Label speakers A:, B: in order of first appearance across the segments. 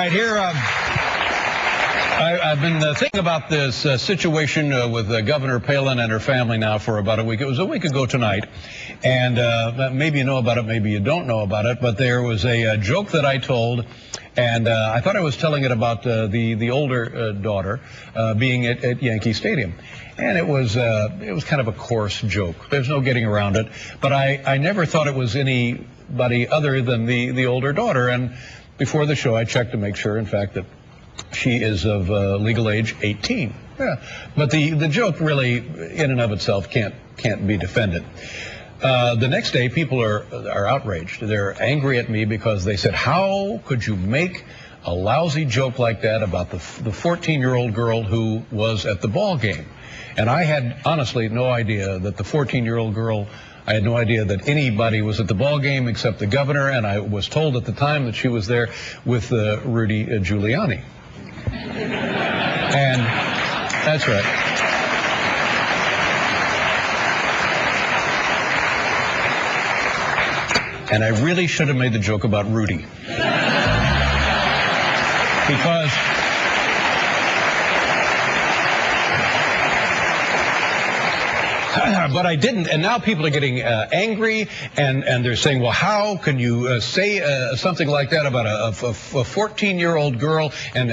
A: right, here I've been thinking about this situation with Governor Palin and her family now for about a week. It was a week ago tonight, and maybe you know about it, maybe you don't know about it, but there was a joke that I told, and I thought I was telling it about the older daughter being at Yankee Stadium. And it was kind of a coarse joke. There's no getting around it. But I never thought it was anybody other than the older daughter. And before the show, I checked to make sure, in fact, that she is of legal age 18. Yeah. But the joke really, in and of itself, can't be defended. The next day, people are outraged. They're angry at me because they said, "How could you make a lousy joke like that about the 14-year-old girl who was at the ball game?" And I had honestly no idea that the 14-year-old girl, I had no idea that anybody was at the ball game except the governor, and I was told at the time that she was there with Rudy Giuliani. And that's right. And I really should have made the joke about Rudy. Because but I didn't, and now people are getting angry, and they're saying, well, how can you say something like that about a 14-year-old girl, and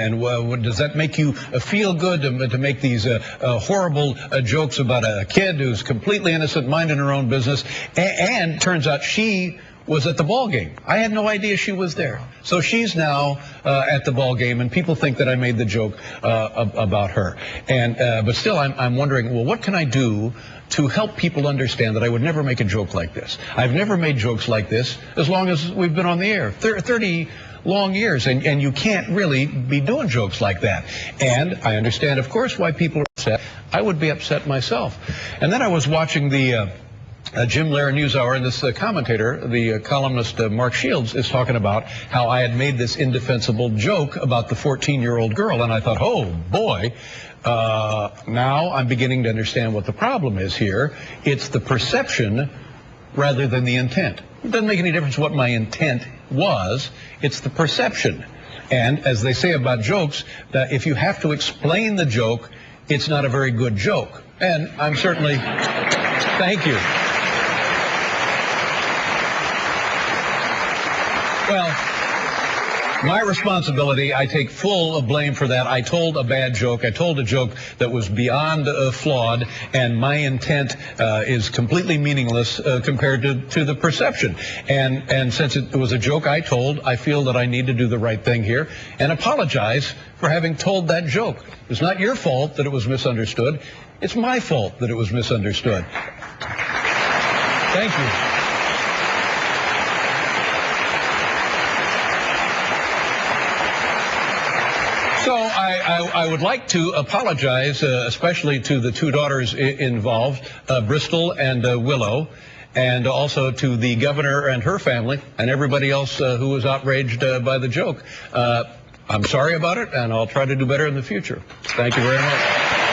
A: does that make you feel good to make these horrible jokes about a kid who's completely innocent, minding her own business, and turns out she was at the ball game. I had no idea she was there. So she's now at the ball game, and people think that I made the joke about her. And but still, I'm wondering, well, what can I do to help people understand that I would never make a joke like this? I've never made jokes like this as long as we've been on the air, 30 long years, and you can't really be doing jokes like that. And I understand, of course, why people are upset. I would be upset myself. And then I was watching the Jim Lehrer NewsHour, and this commentator, the columnist Mark Shields, is talking about how I had made this indefensible joke about the 14-year-old girl, and I thought, oh boy, now I'm beginning to understand what the problem is here. It's the perception rather than the intent. It doesn't make any difference what my intent was, it's the perception. And as they say about jokes, that if you have to explain the joke, it's not a very good joke. And I'm certainly, thank you. Well, my responsibility, I take full blame for that. I told a bad joke. I told a joke that was beyond flawed, and my intent is completely meaningless compared to the perception. And since it was a joke I told, I feel that I need to do the right thing here and apologize for having told that joke. It's not your fault that it was misunderstood. It's my fault that it was misunderstood. Thank you. So I would like to apologize, especially to the two daughters involved, Bristol and Willow, and also to the governor and her family, and everybody else who was outraged by the joke. I'm sorry about it, and I'll try to do better in the future. Thank you very much.